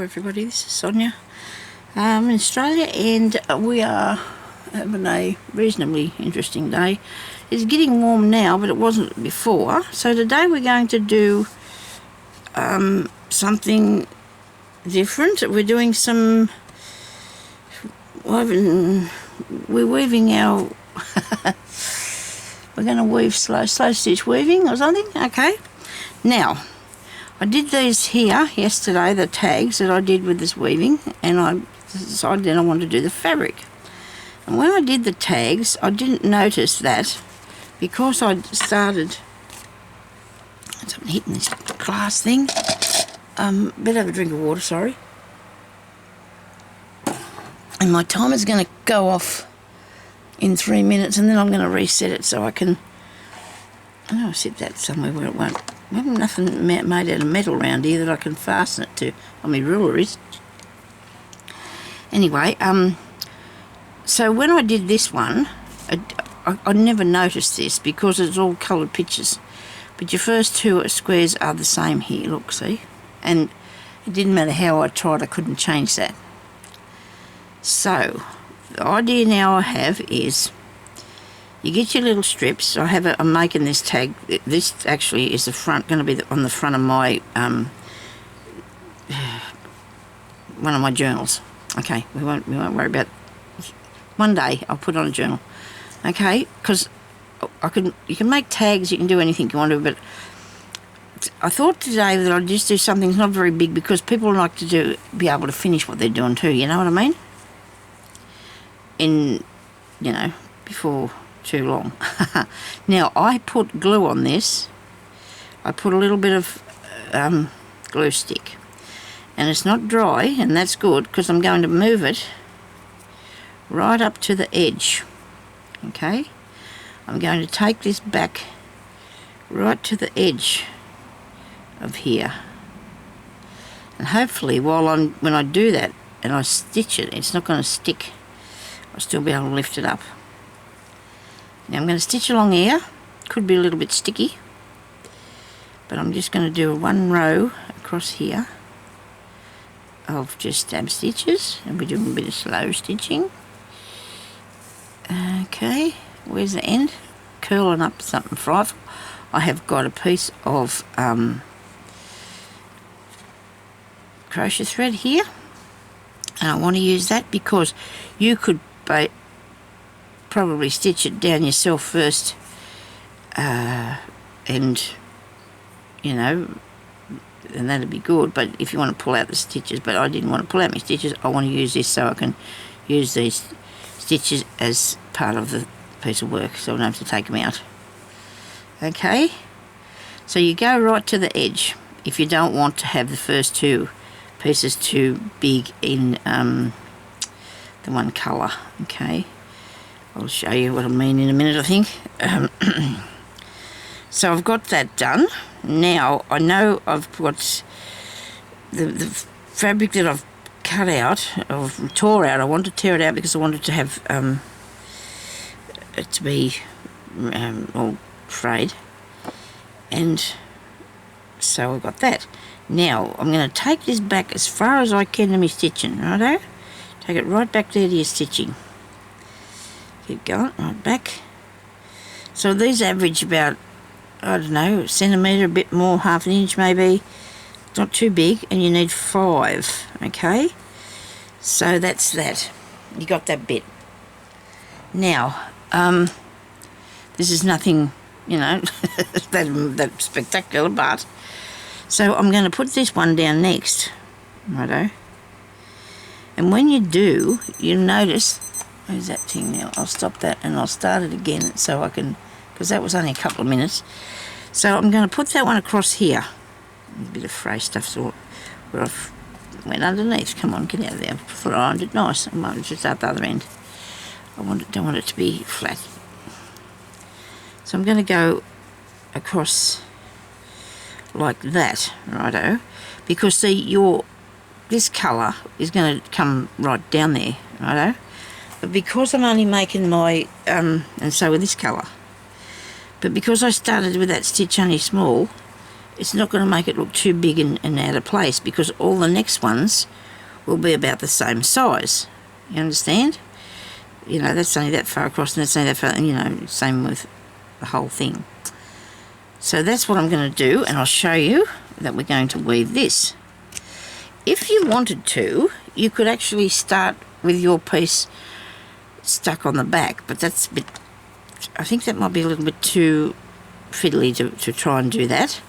everybody, this is Sonya. I'm in Australia and we are having a reasonably interesting day. It's getting warm now, but it wasn't before. So today we're going to do something different. We're doing some we're weaving our we're going to weave slow stitch weaving or something. Okay, now I did these here yesterday, the tags that I did with this weaving, and I decided then I wanted to do the fabric. And when I did the tags, I didn't notice that because I started something hitting this glass thing. Better have a drink of water, sorry. And my timer's going to go off in 3 minutes, and then I'm going to reset it so I can. I know I set that somewhere where it won't. I have nothing made out of metal around here that I can fasten it to. On my ruler is. Anyway, so when I did this one, I never noticed this because it's all coloured pictures. But your first two squares are the same here, look, see? And it didn't matter how I tried, I couldn't change that. So, the idea now I have is, you get your little strips. I'm making this tag. This actually is the front, going to be on the front of my one of my journals. Okay, we won't worry about. One day I'll put on a journal. Okay, because you can make tags. You can do anything you want to, but I thought today that I'd just do something that's not very big because people like to be able to finish what they're doing too. You know what I mean? Before too long. Now I put glue on this. I put a little bit of glue stick, and it's not dry, and that's good because I'm going to move it right up to the edge. Okay, I'm going to take this back right to the edge of here, and hopefully when I do that and I stitch it, it's not going to stick. I'll still be able to lift it up. Now I'm going to stitch along here. Could be a little bit sticky, but I'm just going to do one row across here of just stab stitches, and we're doing a bit of slow stitching. Okay, where's the end? Curling up something frightful. I have got a piece of crochet thread here, and I want to use that because you could probably stitch it down yourself first, and that'd be good. But if you want to pull out the stitches, but I didn't want to pull out my stitches, I want to use this so I can use these stitches as part of the piece of work, so I don't have to take them out. Okay, so you go right to the edge if you don't want to have the first two pieces too big in the one colour. Okay, I'll show you what I mean in a minute, I think. So I've got that done. Now I know I've got the fabric that I've cut out, or tore out. I wanted to tear it out because I wanted to have it to be all frayed, and so I've got that. Now I'm going to take this back as far as I can to my stitching, righto? Take it right back there to your stitching. Keep going, right back. So these average about, I don't know, a centimetre, a bit more, half an inch maybe. Not too big, and you need 5. Okay, so that's that. You got that bit. Now, this is nothing, that spectacular, but so I'm going to put this one down next, righto. And when you do, you notice. Where's that thing now? I'll stop that and I'll start it again so I can, because that was only a couple of minutes. So I'm going to put that one across here. A bit of fray stuff so where I've went underneath. Come on, get out of there. I thought I ironed it nice. I might just at the other end. Don't want it to be flat. So I'm going to go across like that, righto, because see this colour is going to come right down there, righto. But because I'm only making my and so with this colour, but because I started with that stitch only small, it's not going to make it look too big and out of place, because all the next ones will be about the same size. You understand? You know, that's only that far across and that's only that far, you know, same with the whole thing. So that's what I'm going to do, and I'll show you that we're going to weave this. If you wanted to, you could actually start with your piece stuck on the back, but that's a bit, I think that might be a little bit too fiddly to try and do that.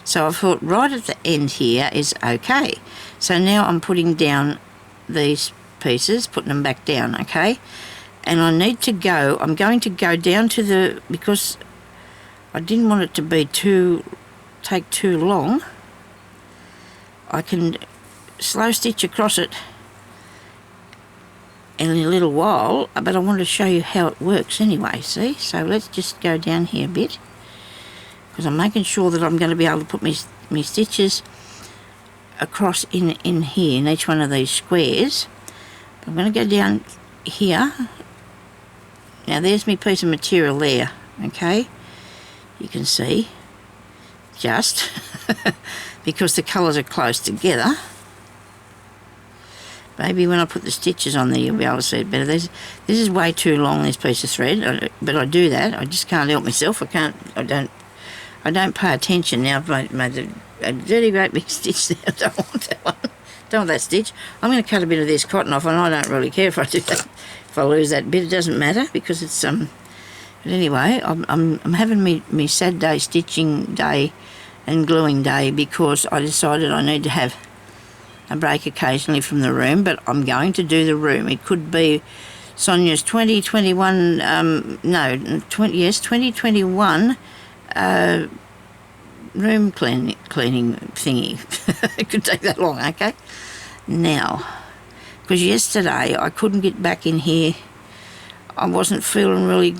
So I thought right at the end here is okay. So now I'm putting down these pieces, putting them back down, okay? And I need to go, I'm going to go down to the, because I didn't want it to be take too long, I can slow stitch across it in a little while, but I want to show you how it works anyway, see? So let's just go down here a bit, because I'm making sure that I'm going to be able to put my stitches across in here, in each one of these squares. I'm going to go down here. Now there's my piece of material there, okay? You can see, just, because the colours are close together. Maybe when I put the stitches on there you'll be able to see it better. This is way too long, this piece of thread, but I do that. I just can't help myself. I don't pay attention now. I've made a dirty great big stitch there. I don't want that one. Don't want that stitch. I'm going to cut a bit of this cotton off, and I don't really care if I do that. If I lose that bit, it doesn't matter, because it's But anyway, I'm having me sad day, stitching day, and gluing day, because I decided I need to have a break occasionally from the room, but I'm going to do the room. It could be Sonya's 2021, 2021 room cleaning thingy. It could take that long, okay? Now, because yesterday I couldn't get back in here. I wasn't feeling really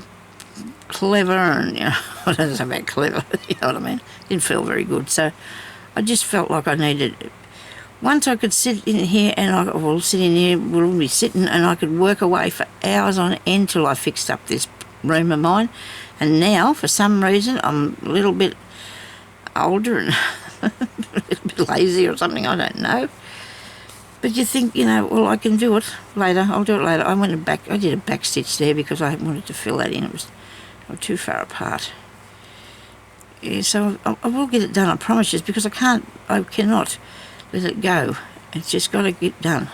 clever, and, you know, I don't know about clever, you know what I mean? Didn't feel very good, so I just felt like I needed, once I could sit in here, and we'll be sitting, and I could work away for hours on end till I fixed up this room of mine. And now, for some reason, I'm a little bit older and a little bit lazy or something, I don't know. But you think, you know, well, I can do it later, I'll do it later. I did a back stitch there because I wanted to fill that in. It was too far apart. Yeah, so I will get it done, I promise you, because I cannot let it go. It's just got to get done.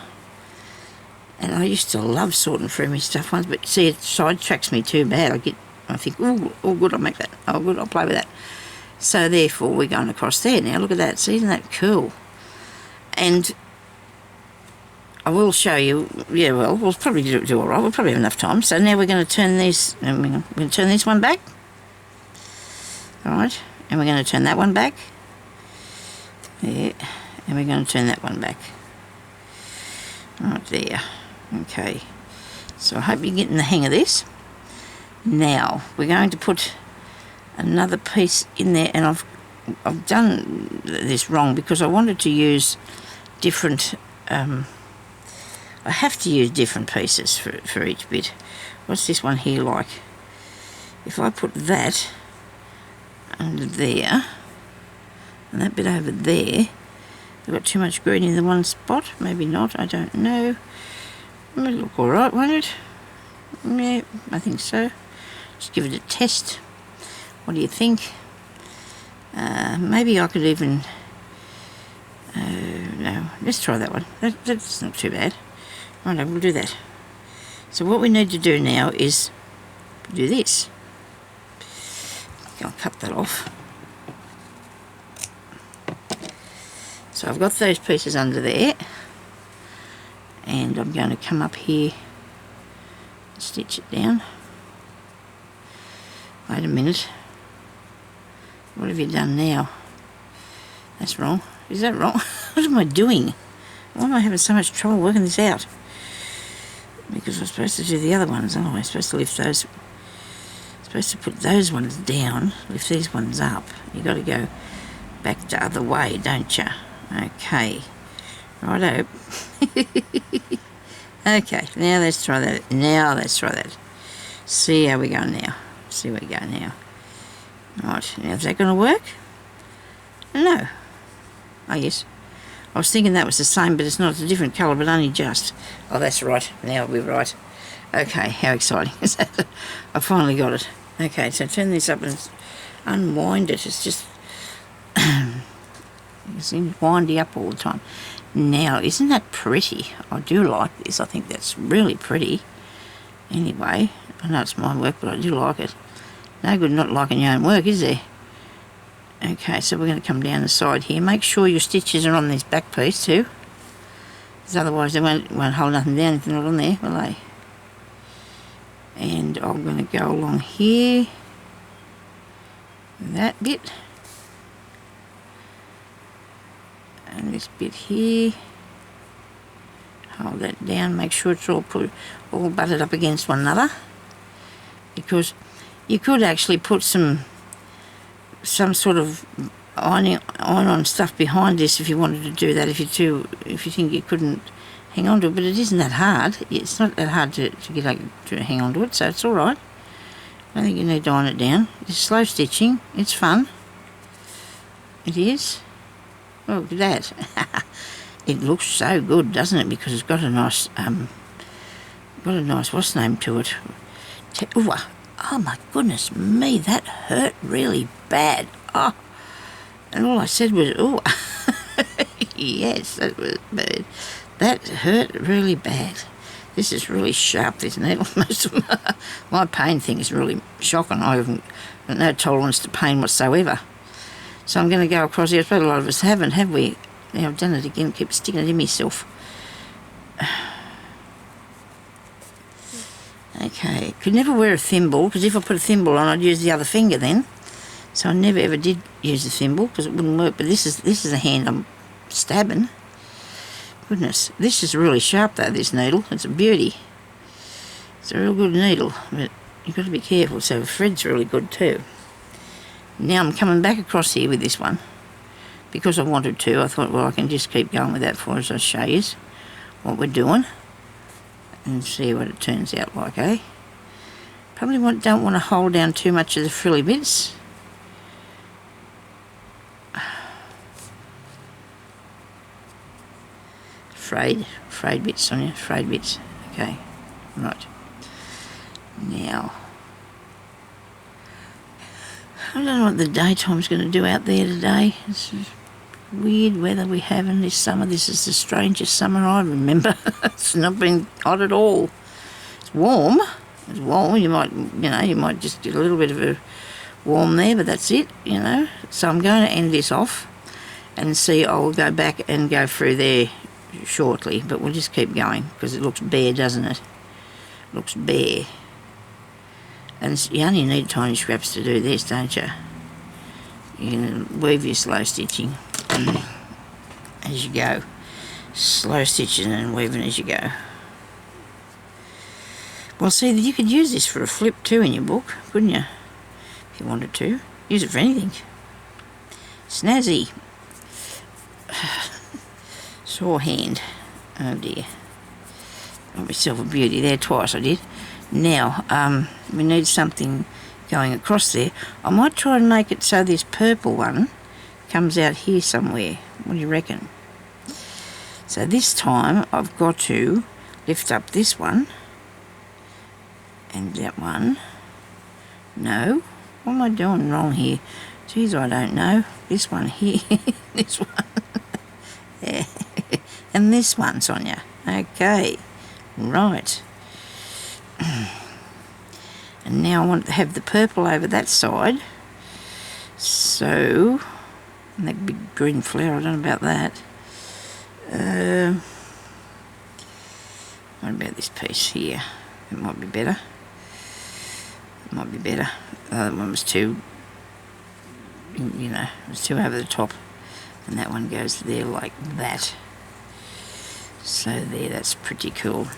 And I used to love sorting through my stuff once, but see, it sidetracks me too bad. I think, oh good, I'll make that. Oh good, I'll play with that. So therefore, we're going across there now. Look at that. See, isn't that cool? And I will show you. Yeah, well, we'll probably do all right. We'll probably have enough time. So now we're going to turn this. And we're going to turn this one back. All right, and we're going to turn that one back. Yeah, and we're going to turn that one back. Right there. Okay. So I hope you're getting the hang of this. Now we're going to put another piece in there, and I've done this wrong because I wanted to use different. I have to use different pieces for each bit. What's this one here like? If I put that under there and that bit over there, I've got too much green in the one spot. Maybe not, I don't know. It'll look alright, won't it? Yeah, I think so. Just give it a test. What do you think? Maybe I could even... no, let's try that one. That's not too bad. Right, we'll do that. So what we need to do now is do this. I'll cut that off. So I've got those pieces under there, and I'm going to come up here and stitch it down. Wait a minute. What have you done now? That's wrong. Is that wrong? What am I doing? Why am I having so much trouble working this out? Because I'm supposed to do the other ones, aren't I? I'm supposed to lift those. I'm supposed to put those ones down, lift these ones up. You've got to go back the other way, don't you? Okay. Righto. Okay, now let's try that. Now let's try that. See how we go now. See where we go now. Right, now is that going to work? No. Oh, yes. I was thinking that was the same, but it's not. It's a different colour, but only just. Oh, that's right. Now we're right. Okay, how exciting. I finally got it. Okay, so turn this up and unwind it. It's just... it's windy up all the time. Now, isn't that pretty? I do like this. I think that's really pretty. Anyway, I know it's my work, but I do like it. No good not liking your own work, is there? Okay, so we're going to come down the side here. Make sure your stitches are on this back piece too, because otherwise they won't hold nothing down if they're not on there, will they? And I'm going to go along here, that bit, and this bit here. Hold that down. Make sure it's all butted up against one another, because you could actually put some sort of iron-on stuff behind this if you wanted to do that, if you think you couldn't hang on to it, but it isn't that hard. It's not that hard to hang on to it, so it's all right. I don't think you need to iron it down. It's slow stitching. It's fun. It is. Oh, look at that. It looks so good, doesn't it? Because it's got a nice what's the name to it? Oh my goodness me, that hurt really bad. Oh, and all I said was, oh, yes, that was bad. That hurt really bad. This is really sharp, this needle. Most of my pain thing is really shocking. I haven't got no tolerance to pain whatsoever. So I'm going to go across here. I suppose a lot of us haven't, have we? Now I've done it again, keep sticking it in myself. Okay, could never wear a thimble, because if I put a thimble on, I'd use the other finger then. So I never ever did use a thimble, because it wouldn't work. But this is a hand I'm stabbing. Goodness, this is really sharp though, this needle. It's a beauty. It's a real good needle, but you've got to be careful. So the thread's really good too. Now I'm coming back across here with this one, because I wanted to. I thought, well, I can just keep going with that for us. I'll show you what we're doing and see what it turns out like, eh? Probably don't want to hold down too much of the frilly bits. Frayed bits, Sonia, frayed bits. Okay, right. Now, I don't know what the daytime's going to do out there today. This is weird weather we have in this summer. This is the strangest summer I remember. It's not been hot at all. It's warm. It's warm. You might just get a little bit of a warm there, but that's it, So I'm going to end this off and see. I'll go back and go through there shortly, but we'll just keep going because it looks bare, doesn't it? It looks bare. And you only need tiny scraps to do this, don't you? You can weave your slow stitching as you go. Slow stitching and weaving as you go. Well, see, you could use this for a flip too in your book, couldn't you? If you wanted to. Use it for anything. Snazzy. Sore hand. Oh dear. Got myself a beauty there twice, I did. Now, we need something going across there. I might try and make it so this purple one comes out here somewhere. What do you reckon? So this time I've got to lift up this one and that one. No, what am I doing wrong here? Geez, I don't know. This one here, this one, yeah. And this one, Sonia. Okay, right. And now I want to have the purple over that side. So, and that big green flower, I don't know about that. What about this piece here? It might be better. It might be better. The other one was too, it was too over the top. And that one goes there like that. So there, that's pretty cool.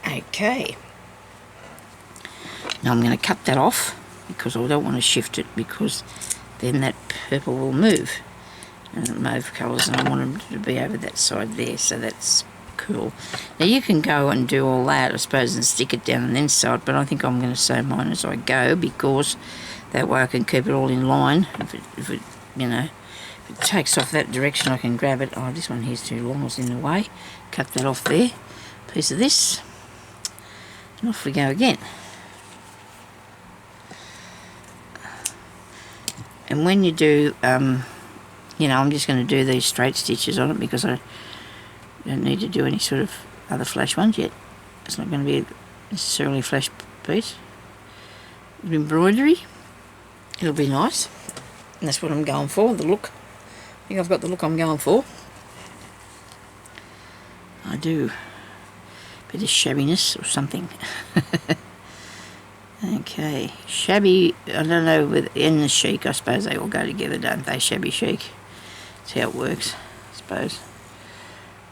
Okay. Now I'm going to cut that off because I don't want to shift it, because then that purple will move. And mauve colours, and I want them to be over that side there, so that's cool. Now you can go and do all that, I suppose, and stick it down and then sew it, but I think I'm going to sew mine as I go, because that way I can keep it all in line. If it If it takes off that direction I can grab it. Oh, this one here's too long, it's in the way. Cut that off there. Piece of this. And off we go again. And when you do, you know, I'm just going to do these straight stitches on it because I don't need to do any sort of other flash ones yet. It's not going to be necessarily a flash piece. With embroidery, it'll be nice. And that's what I'm going for, the look. I think I've got the look I'm going for. I do. Bit of shabbiness or something. Okay, shabby, I don't know, with and the chic, I suppose they all go together, don't they? Shabby chic. That's how it works, I suppose.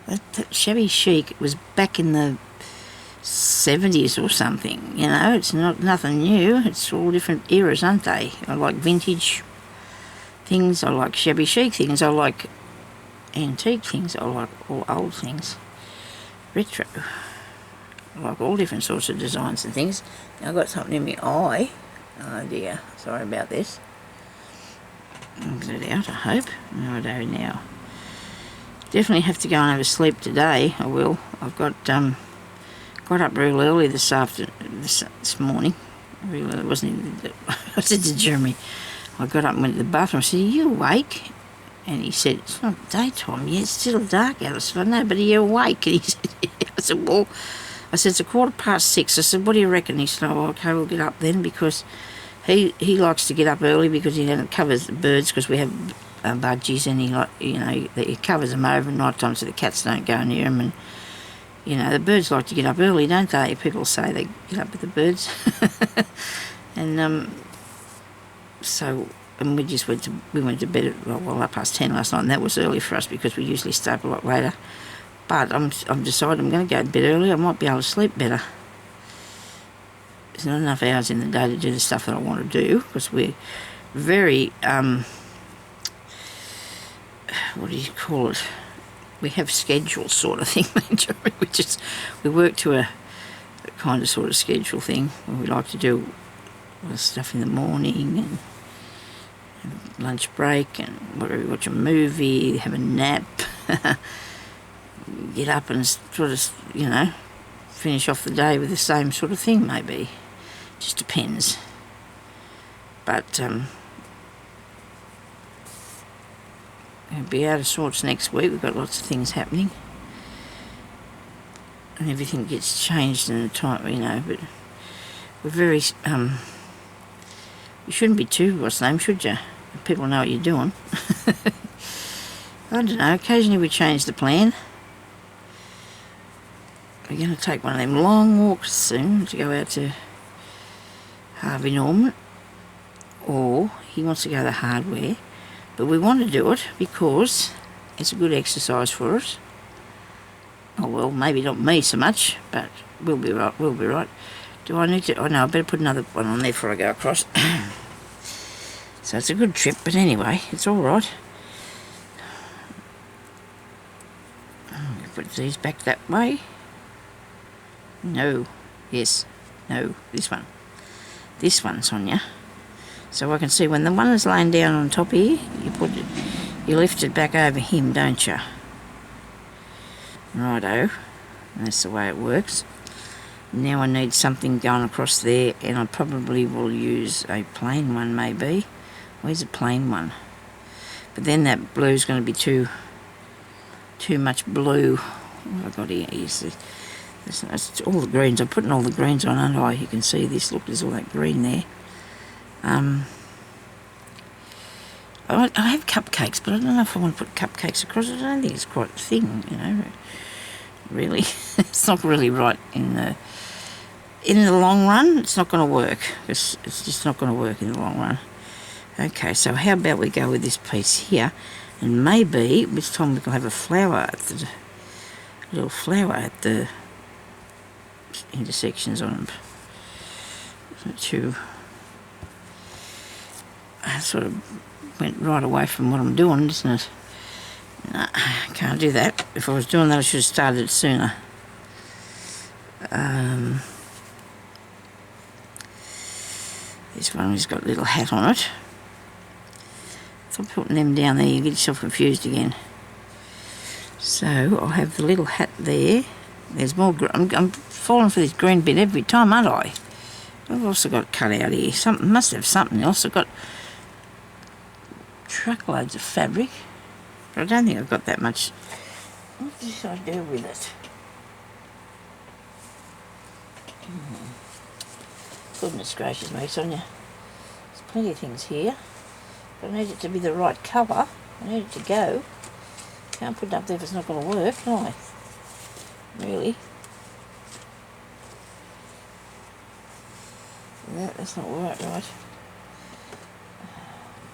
That shabby chic was back in the 70s or something, you know, it's not nothing new, it's all different eras, aren't they? I like vintage things, I like shabby chic things, I like antique things, I like all old things. Retro. I like all different sorts of designs and things. Now I've got something in my eye. Oh dear, sorry about this. I'll get it out, I hope. Righto now. Definitely have to go and have a sleep today, I will. I've got up real early this morning. Real early, wasn't even, I said to Jeremy, I got up and went to the bathroom. I said, are you awake? And he said, it's not daytime yet, it's still dark out. I said, I know, but are you awake? And he said, yeah. I said, well, it's 6:15. I said, what do you reckon? He said, oh, okay, we'll get up then, because he likes to get up early because he covers the birds, because we have budgies, and he covers them over at night time so the cats don't go near them. And you know, the birds like to get up early, don't they? People say they get up with the birds. And we went to bed at 10:30 last night, and that was early for us because we usually stay up a lot later. But I've decided I'm going to go to bed early. I might be able to sleep better. There's not enough hours in the day to do the stuff that I want to do, because we're very, what do you call it? We have schedules sort of thing, we work to a kind of sort of schedule thing where we like to do all the stuff in the morning and lunch break and whatever, watch a movie, have a nap, get up and sort of, you know, finish off the day with the same sort of thing maybe. Just depends. But it'll be out of sorts next week. We've got lots of things happening. And everything gets changed in the time, you know, but we're very, you shouldn't be too, what's the name, should you? People know what you're doing. I don't know, occasionally we change the plan. We're going to take one of them long walks soon to go out to Harvey Norman, or he wants to go to the hardware, but we want to do it because it's a good exercise for us. Oh well, maybe not me so much, but we'll be right. Do I need to, oh no, I better put another one on there before I go across. So it's a good trip, but anyway, it's all right. Put these back that way. No, yes, no, this one, Sonya. So I can see when the one is laying down on top here, you lift it back over him, don't you? Righto, that's the way it works. Now I need something going across there, and I probably will use a plain one maybe. Where's a plain one? But then that blue's going to be too much blue. What have I got here? It's all the greens. I'm putting all the greens on, aren't I? You can see this. Look, there's all that green there. I have cupcakes, but I don't know if I want to put cupcakes across it. I don't think it's quite a thing, you know. Really, it's not really right in the long run. It's not going to work. It's just not going to work in the long run. Okay, so how about we go with this piece here, and maybe this time we can have a little flower at the intersections on them. I sort of went right away from what I'm doing, isn't it? No, can't do that. If I was doing that, I should have started it sooner. This one has got a little hat on it. Stop putting them down there, you get yourself confused again. So I'll have the little hat there. There's more. I'm falling for this green bit every time, aren't I? I've also got cut out here. Something must have something else. I've got truckloads of fabric, but I don't think I've got that much. What did I do with it? Goodness gracious me, Sonia. There's plenty of things here. But I need it to be the right colour. I need it to go. Can't put it up there if it's not going to work, can I? Really? Yeah, that's not right.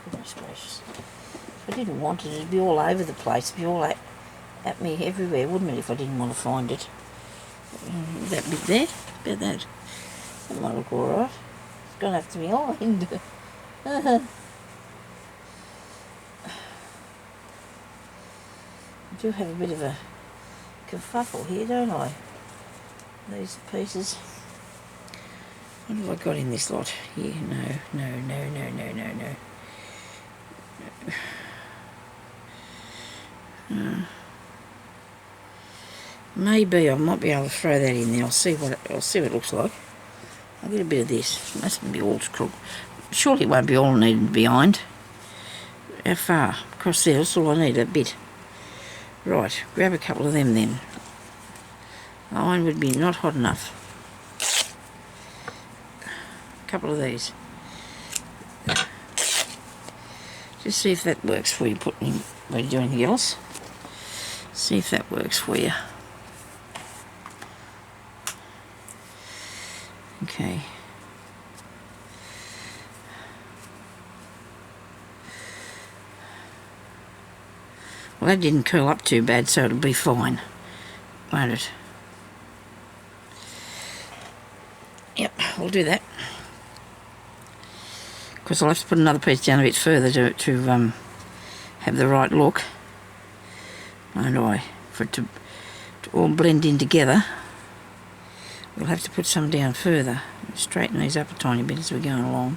Goodness gracious. If I didn't want it, it'd be all over the place. It'd be all at me everywhere, wouldn't it, if I didn't want to find it? That bit there, about that. That might look alright. It's going to have to be lined. I do have a bit of a kerfuffle here, don't I? These pieces. What have I got in this lot? Here, no. Maybe I might be able to throw that in there. I'll see what it looks like. I'll get a bit of this. It mustn't be all crooked. Surely it won't be all needed behind. How far? Across there, that's all I need, a bit. Right, grab a couple of them then. Iron would be not hot enough. A couple of these. Just see if that works for you, while you do anything else. See if that works for you. Okay. Well, that didn't curl up too bad, so it'll be fine, won't it? Yep, we'll do that. Of course, I'll have to put another piece down a bit further to have the right look, won't I? For it to all blend in together. We'll have to put some down further. Straighten these up a tiny bit as we're going along.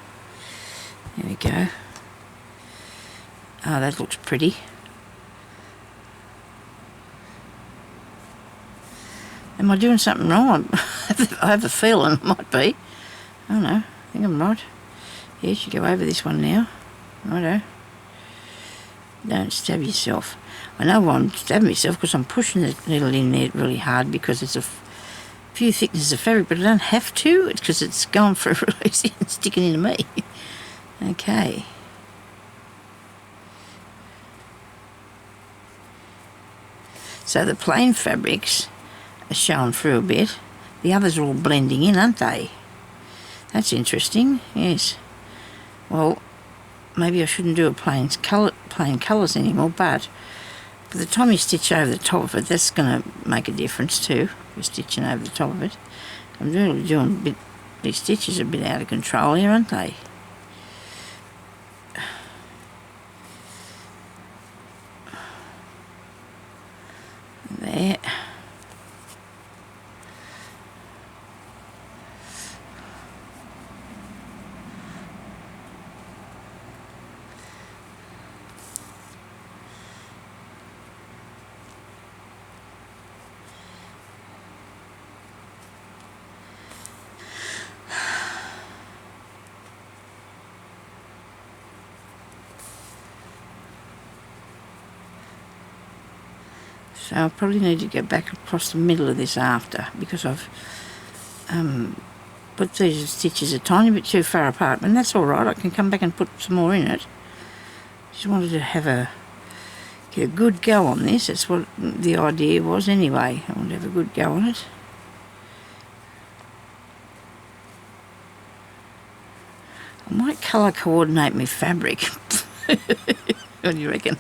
There we go. Oh, that looks pretty. Am I doing something wrong? I have a feeling it might be. I don't know. I think I'm right. Yes, you go over this one now. Righto. Don't stab yourself. I know why I'm stabbing myself, because I'm pushing the needle in there really hard because it's a few thicknesses of fabric, but I don't have to. It's because it's going for a release and sticking into me. Okay. So the plain fabrics are showing through a bit. The others are all blending in, aren't they? That's interesting, yes. Well, maybe I shouldn't do a plain colours anymore, but by the time you stitch over the top of it, that's going to make a difference too. You're stitching over the top of it. I'm really doing a bit, these stitches are a bit out of control here, aren't they? There. So I'll probably need to go back across the middle of this after, because I've put these stitches a tiny bit too far apart, and that's all right. I can come back and put some more in it. Just wanted to get a good go on this. That's what the idea was anyway. I want to have a good go on it. I might colour coordinate my fabric. What do you reckon?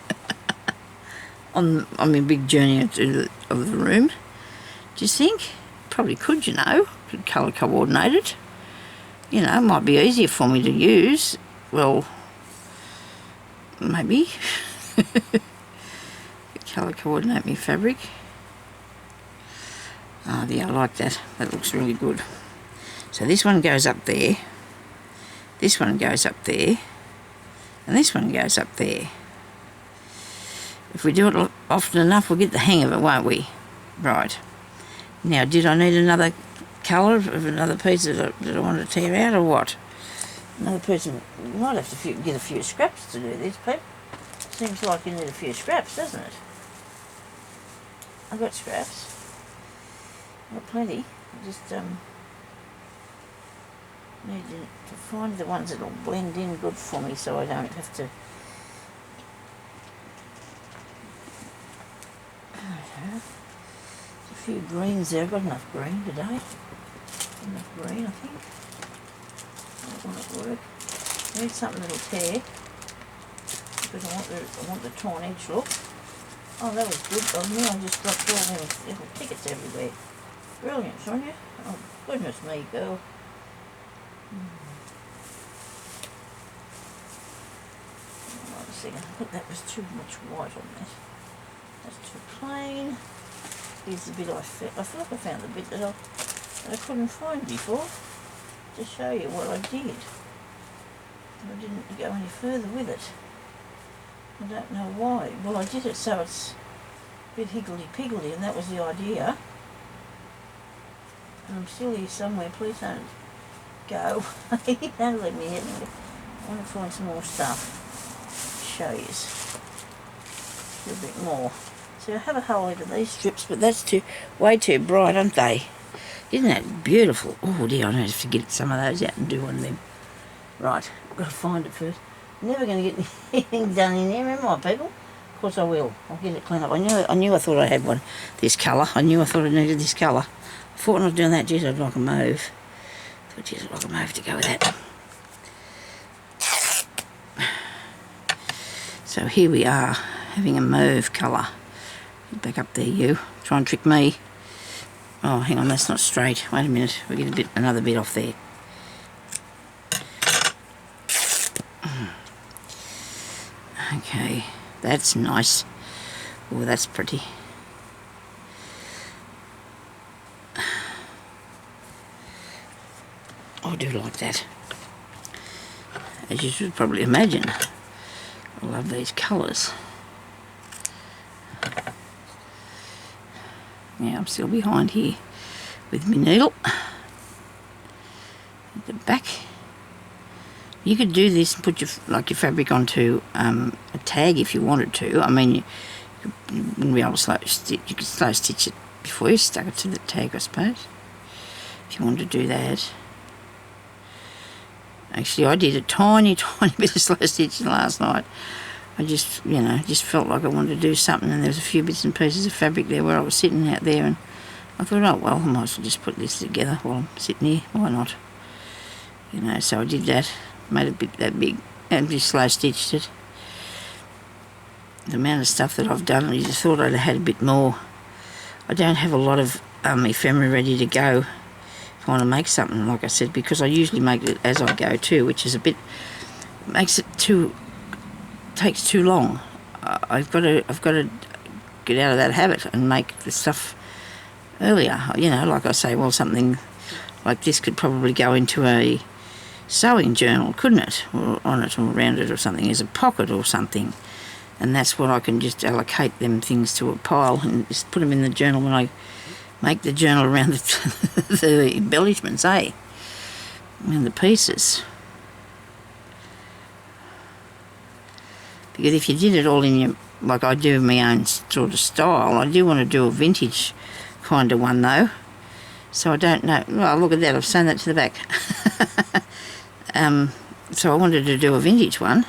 on my big journey of the room. Do you think? Probably could, you know. Could colour coordinate it. You know, it might be easier for me to use. Well, maybe. Colour coordinate my fabric. Oh, yeah, I like that. That looks really good. So this one goes up there. This one goes up there. And this one goes up there. If we do it often enough, we'll get the hang of it, won't we? Right. Now, did I need another colour of another piece that I want to tear out, or what? Another person might have to get a few scraps to do this, Pip. Seems like you need a few scraps, doesn't it? I've got scraps. I've got plenty. I just need to find the ones that will blend in good for me, so I don't have to. There's a few greens there. I've got enough green today. Enough green, I think. That won't work. I need something that'll tear, because I want the torn edge look. Oh, that was good. Oh, now I just dropped all them little tickets everywhere. Brilliant, Sonya. Oh, goodness me, girl. Hold on a second. I think that was too much white on that. That's too plain. Here's the bit I feel like I found the bit that I couldn't find before, to show you what I did. I didn't go any further with it. I don't know why. Well, I did it so it's a bit higgledy-piggledy, and that was the idea. And I'm still here somewhere. Please don't go. Don't let me hit me. I want to find some more stuff. Show you a little bit more. So I have a whole heap of these strips, but that's way too bright, aren't they? Isn't that beautiful? Oh dear, I have to get some of those out and do one of them. Right, I've got to find it first. Never going to get anything done in there, am I, people? Of course I will. I'll get it cleaned up. I thought I had one this colour. I thought I needed this colour. I thought when I was doing that, geez, I'd like a mauve. I thought, geez, I'd like a mauve to go with that. So here we are, having a mauve colour. Back up there, you. Try and trick me. Oh, hang on, that's not straight. Wait a minute. We'll get another bit off there. Okay, that's nice. Oh, that's pretty. I do like that. As you should probably imagine, I love these colours. Yeah, I'm still behind here with my needle. At the back. You could do this and put your fabric onto a tag if you wanted to. I mean, you wouldn't be able to slow stitch. You could slow stitch it before you stuck it to the tag, I suppose. If you wanted to do that. Actually, I did a tiny bit of slow stitching last night. I just, just felt like I wanted to do something, and there was a few bits and pieces of fabric there where I was sitting out there, and I thought, oh well, I might as well just put this together while I'm sitting here. Why not? So I did that. Made a bit that big and just slow stitched it. The amount of stuff that I've done, I just thought I'd had a bit more. I don't have a lot of ephemera ready to go if I want to make something, like I said, because I usually make it as I go too, which is takes too long. I've got to get out of that habit and make the stuff earlier. Like I say, well, something like this could probably go into a sewing journal, couldn't it? Or on it or around it or something as a pocket or something. And that's what I can just allocate them things to a pile and just put them in the journal when I make the journal around the embellishments, and the pieces. Because if you did it all in your, like I do my own sort of style, I do want to do a vintage kind of one though. So I don't know. Well, look at that, I've sewn that to the back. So I wanted to do a vintage one.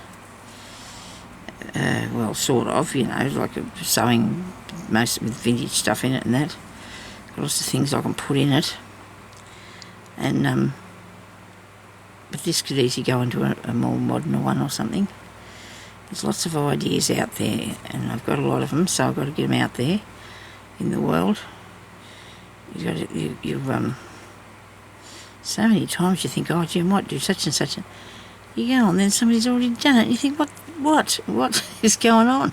Well, sort of, like a sewing, most with vintage stuff in it and that. Got lots of things I can put in it. And, but this could easily go into a more modern one or something. There's lots of ideas out there, and I've got a lot of them, so I've got to get them out there in the world. So many times you think, oh, gee, I might do such and such. You go, and then somebody's already done it, and you think, what is going on?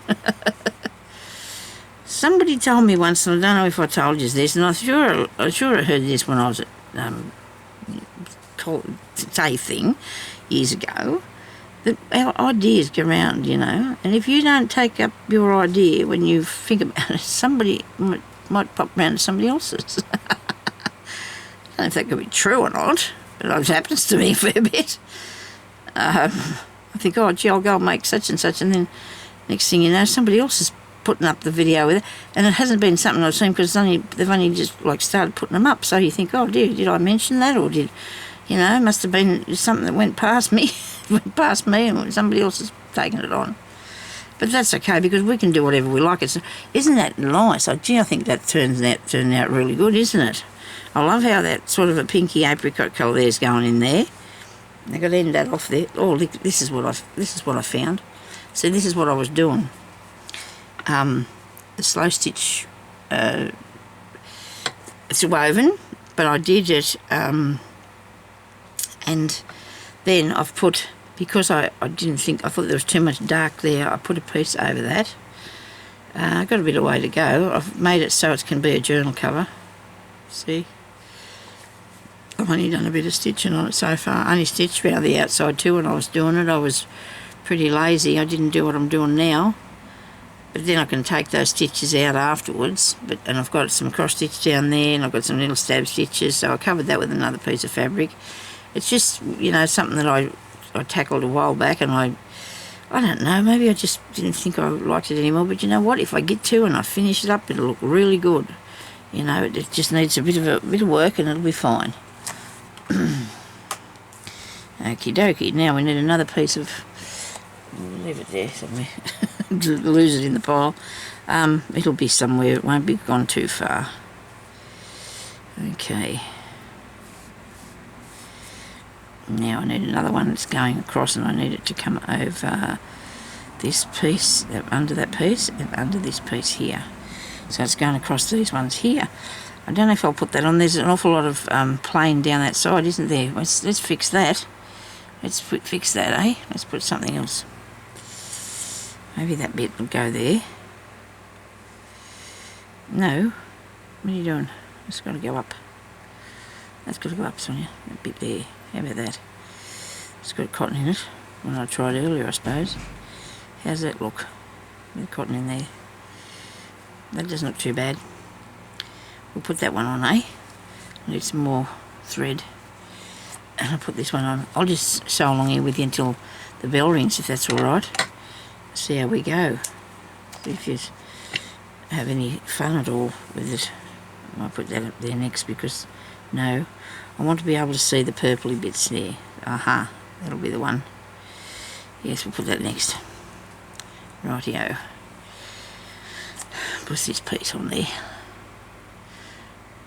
Somebody told me once, and I don't know if I told you this, and I'm sure I heard this when I was at TAFE thing years ago, our ideas go round, you know, and if you don't take up your idea when you think about it, somebody might pop round to somebody else's. I don't know if that could be true or not, but it happens to me a fair bit. I think, oh, gee, I'll go and make such and such, and then next thing you know, somebody else is putting up the video with it, and it hasn't been something I've seen because they've only just like started putting them up. So you think, oh dear, did I mention that, or did, you know, it must have been something that went past me, and somebody else has taken it on. But that's okay because we can do whatever we like. Isn't that nice? I think that turned out really good, isn't it? I love how that sort of a pinky apricot colour there's going in there. I've got to end that off there. Oh, look, this is what I found. So this is what I was doing. The slow stitch. It's woven, but I did it, and then I've put, because I didn't think, I thought there was too much dark there, I put a piece over that. I've got a bit of way to go. I've made it so it can be a journal cover. See? I've only done a bit of stitching on it so far. I only stitched around the outside too when I was doing it. I was pretty lazy. I didn't do what I'm doing now. But then I can take those stitches out afterwards. And I've got some cross stitch down there, and I've got some little stab stitches. So I covered that with another piece of fabric. It's just, you know, something that I tackled a while back, and I don't know, maybe I just didn't think I liked it anymore. But you know what? If I get to and I finish it up, it'll look really good. You know, it just needs a bit of work, and it'll be fine. Okie dokie. Now we need another piece of. We'll leave it there somewhere. Lose it in the pile. It'll be somewhere. It won't be gone too far. Okay. Now I need another one that's going across, and I need it to come over this piece, under that piece, and under this piece here. So it's going across these ones here. I don't know if I'll put that on. There's an awful lot of plain down that side, isn't there? Let's fix that. Let's fix that, eh? Let's put something else. Maybe that bit will go there. No. What are you doing? It's got to go up. That's got to go up, Sonia. That bit there. How about that? It's got cotton in it. When I tried earlier, I suppose. How's that look? With cotton in there. That doesn't look too bad. We'll put that one on, eh? Need some more thread. And I'll put this one on. I'll just sew along here with you until the bell rings, if that's alright. See how we go. See if you have any fun at all with it. I'll put that up there next because, no, I want to be able to see the purpley bits there. Aha, that'll be the one. Yes, we'll put that next. Rightio. Put this piece on there.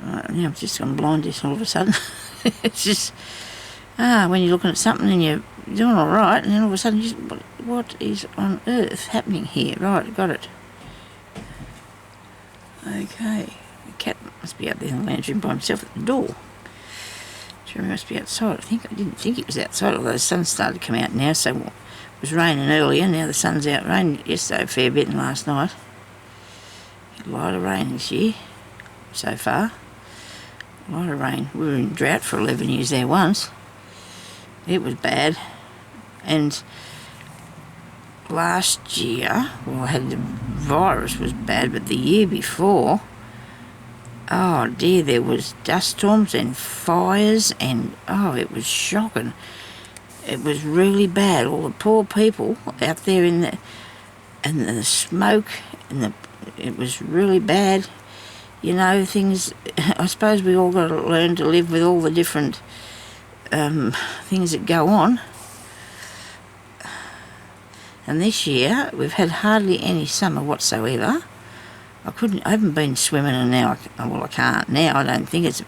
Right, now I've just gone blind this all of a sudden. It's just, when you're looking at something and you're doing all right, and then all of a sudden, what is on earth happening here? Right, got it. Okay, the cat must be out there in the lounge room by himself at the door. Jeremy must be outside. I didn't think it was outside, although the sun started to come out now, so it was raining earlier, now the sun's out. Rained yesterday a fair bit and last night. A lot of rain this year, so far. A lot of rain. We were in drought for 11 years there once. It was bad. And last year, well, I had the virus was bad, but the year before, oh dear, there was dust storms and fires, and oh, it was shocking. It was really bad. All the poor people out there in the smoke, and it was really bad. You know, things, I suppose we all got to learn to live with all the different things that go on. And this year, we've had hardly any summer whatsoever. I haven't been swimming, and now, I can't now. I don't think it's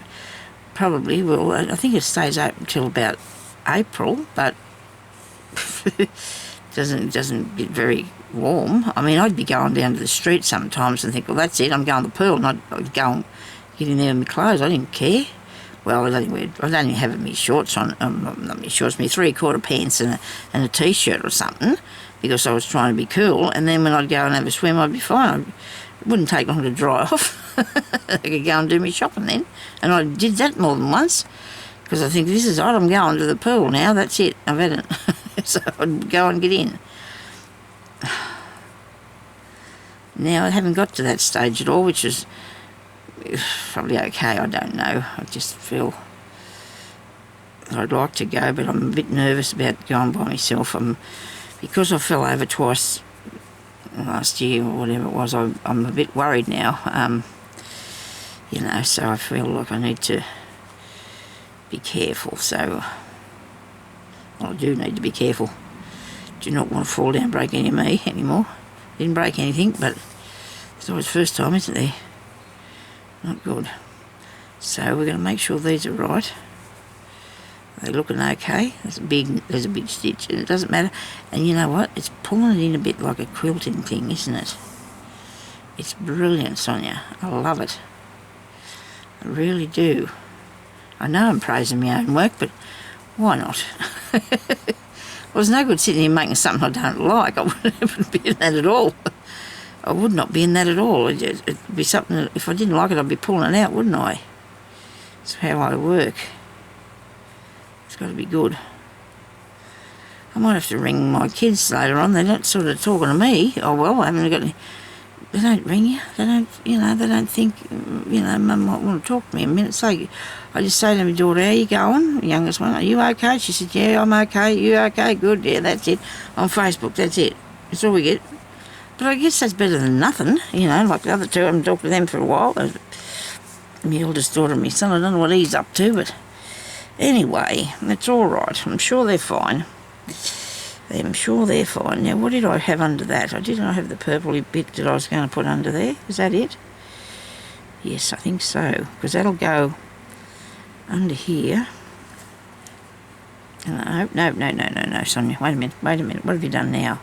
probably, well, I think it stays open until about April, but doesn't get very warm. I mean, I'd be going down to the street sometimes and think, well, that's it, I'm going to the pool, and I'd go and get in there with my clothes. I didn't care. Well, I'd only have my shorts on, not my shorts, my 3/4 pants and a t-shirt or something, because I was trying to be cool. And then when I'd go and have a swim, I'd be fine. It wouldn't take long to dry off. I could go and do my shopping then. And I did that more than once, because I think, this is odd, I'm going to the pool now, that's it, I've had it. so I'd go and get in. Now I haven't got to that stage at all, which is probably okay, I don't know. I just feel I'd like to go, but I'm a bit nervous about going by myself. Because I fell over twice last year or whatever it was, I'm a bit worried now. You know, so I feel like I need to be careful. So, well, I do need to be careful. Do not want to fall down and break any of me anymore. Didn't break anything, but it's always first time, isn't there? Not good. So we're going to make sure these are right. They're looking okay. There's a big stitch, and it doesn't matter. And you know what? It's pulling it in a bit like a quilting thing, isn't it? It's brilliant, Sonya. I love it. I really do. I know I'm praising my own work, but why not? Well, there's no good sitting here making something I don't like. I wouldn't be in that at all. I would not be in that at all. It'd be something that if I didn't like it, I'd be pulling it out, wouldn't I? That's how I work. It's got to be good. I might have to ring my kids later on. They're not sort of talking to me. Oh, well, I haven't got any... They don't ring you. They don't, you know, they don't think, you know, Mum might want to talk to me a minute. So I just say to my daughter, how you going? The youngest one, are you okay? She said, yeah, I'm okay. You okay? Good. Yeah, that's it. On Facebook, that's it. That's all we get. But I guess that's better than nothing, you know, like the other two. I haven't talked to them for a while. My eldest daughter and my son, I don't know what he's up to, but anyway, it's all right. I'm sure they're fine. I'm sure they're fine. Now, what did I have under that? I didn't have the purpley bit that I was going to put under there. Is that it? Yes, I think so, because that'll go under here. No, Sonya. Wait a minute. What have you done now?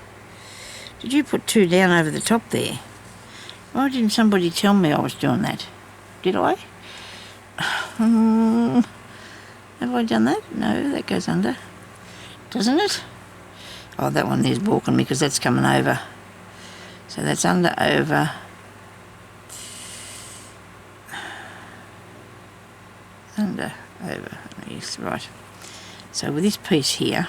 Did you put two down over the top there? Why didn't somebody tell me I was doing that? Did I? Have I done that? No, that goes under. Doesn't it? Oh, that one there's balking me because that's coming over. So that's under, over. Under, over. Yes, right. So with this piece here,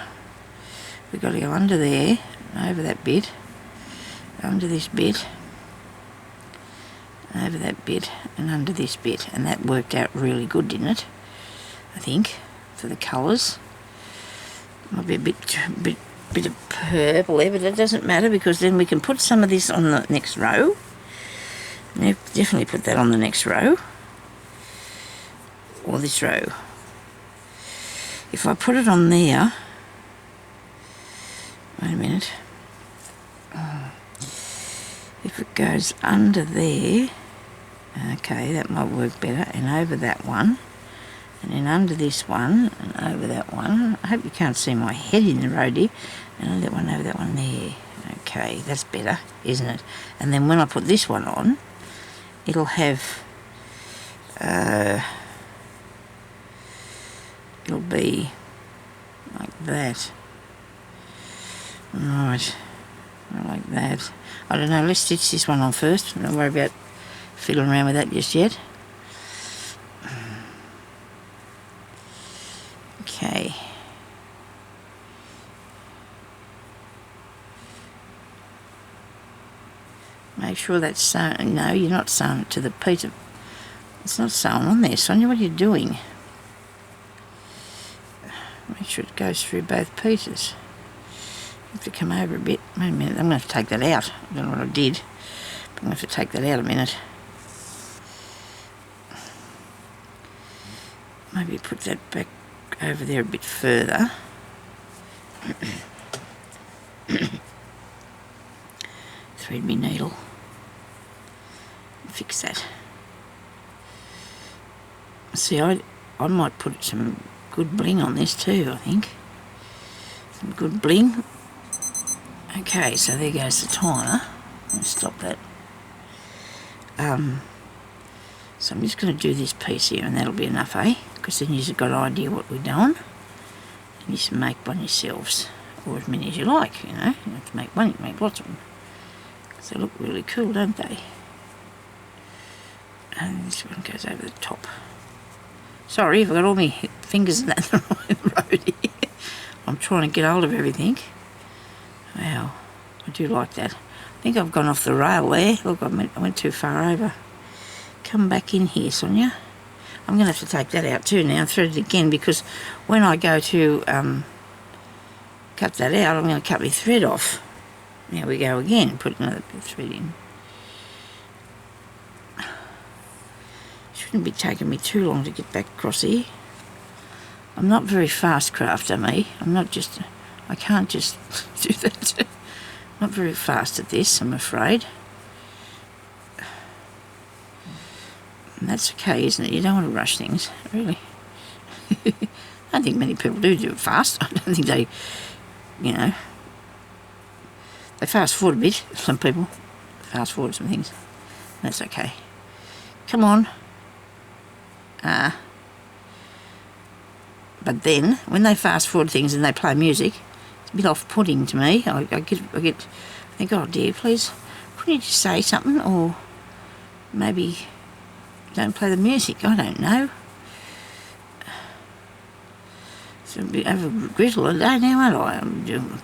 we've got to go under there, over that bit, under this bit, over that bit, and under this bit. And that worked out really good, didn't it? I think, for the colours. Might be a bit of purple there, but it doesn't matter because then we can put some of this on the next row. Definitely put that on the next row. Or this row. If I put it on there... Wait a minute. If it goes under there... Okay, that might work better. And over that one. And then under this one, and over that one. I hope you can't see my head in the road here. And over that one there. Okay, that's better, isn't it? And then when I put this one on, it'll have... it'll be like that. Right, like that. I don't know, let's stitch this one on first. Don't worry about fiddling around with that just yet. Okay. Make sure that's sewn. No, you're not sewn to the piece of... It's not sewn on there, Sonya. What are you doing? Make sure it goes through both pieces. You have to come over a bit. Wait a minute, I'm going to have to take that out. I don't know what I did, but I'm going to have to take that out a minute. Maybe put that back over there a bit further. Thread me needle. Fix that. See, I might put some good bling on this too, I think. Some good bling. Okay, so there goes the timer. Let's stop that. So I'm just going to do this piece here and that'll be enough, eh? Because then you've got an idea what we're doing. And you can make one yourselves. Or as many as you like, you know. You don't have to make one, you can make lots of them. Because they look really cool, don't they? And this one goes over the top. Sorry, I've got all my fingers in that road here. I'm trying to get hold of everything. Wow, I do like that. I think I've gone off the rail there. Look, I went too far over. Come back in here, Sonya. I'm going to have to take that out too now and thread it again, because when I go to cut that out, I'm going to cut my thread off. There we go again, put another bit of thread in. Shouldn't be taking me too long to get back across here. I'm not very fast crafter, me. I can't just do that. Not very fast at this, I'm afraid. And that's okay, isn't it? You don't want to rush things, really. I don't think many people do it fast. I don't think they, you know, they fast forward a bit. Some people fast forward some things. That's okay. Come on. But then, when they fast forward things and they play music, it's a bit off-putting to me. I think, oh dear, please, couldn't you just say something, or maybe don't play the music, I don't know. It's a bit over grizzle a day now, aren't I? I'm doing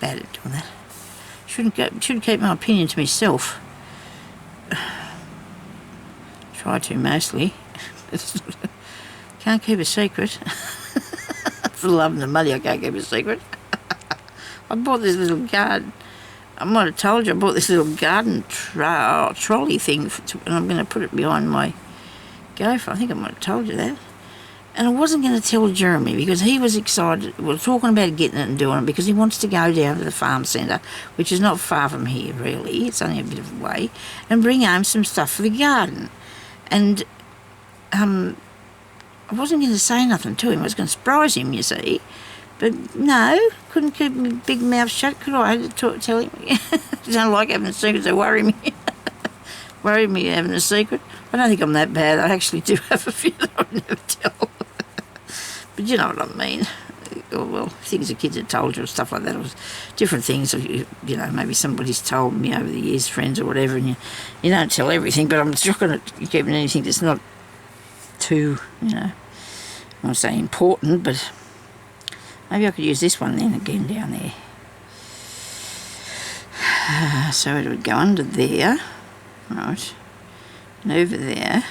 bad at doing that. Should keep my opinion to myself. Try to, mostly. Can't keep a secret. For the love and the money, I can't keep a secret. I bought this little garden. I might have told you, I bought this little garden trolley thing, and I'm going to put it behind my gopher. I think I might have told you that. And I wasn't going to tell Jeremy, because he was excited. We were talking about getting it and doing it, because he wants to go down to the farm centre, which is not far from here, really. It's only a bit of a way, and bring home some stuff for the garden. And I wasn't going to say nothing to him. I was going to surprise him, you see. But no, couldn't keep my big mouth shut, could I? I had to tell him. I don't like having a secret, they worry me. Worry me having a secret. I don't think I'm that bad. I actually do have a few that I would never tell. But you know what I mean. Well, things the kids had told you or stuff like that. It was different things. You know, maybe somebody's told me over the years, friends or whatever, and you don't tell everything, but I'm not going to keep anything that's not too, you know, I won't say important, but maybe I could use this one then again down there. So it would go under there, right, and over there,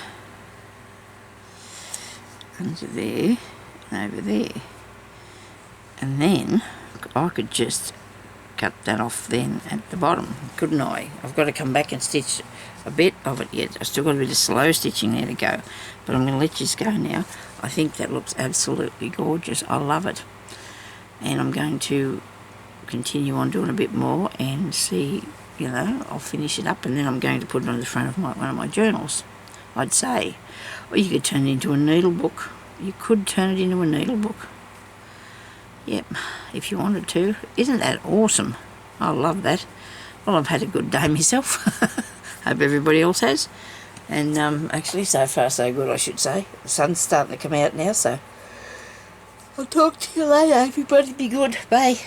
under there, and over there. And then I could just cut that off then at the bottom, couldn't I? I've got to come back and stitch a bit of it yet. I've still got a bit of slow stitching there to go, but I'm going to let this go now. I think that looks absolutely gorgeous. I love it. And I'm going to continue on doing a bit more and see, you know, I'll finish it up, and then I'm going to put it on the front of one of my journals, I'd say. Or you could turn it into a needle book. You could turn it into a needle book. Yep, if you wanted to. Isn't that awesome? I love that. Well, I've had a good day myself. Hope everybody else has. And actually, so far so good, I should say. The sun's starting to come out now, so I'll talk to you later. Everybody be good. Bye.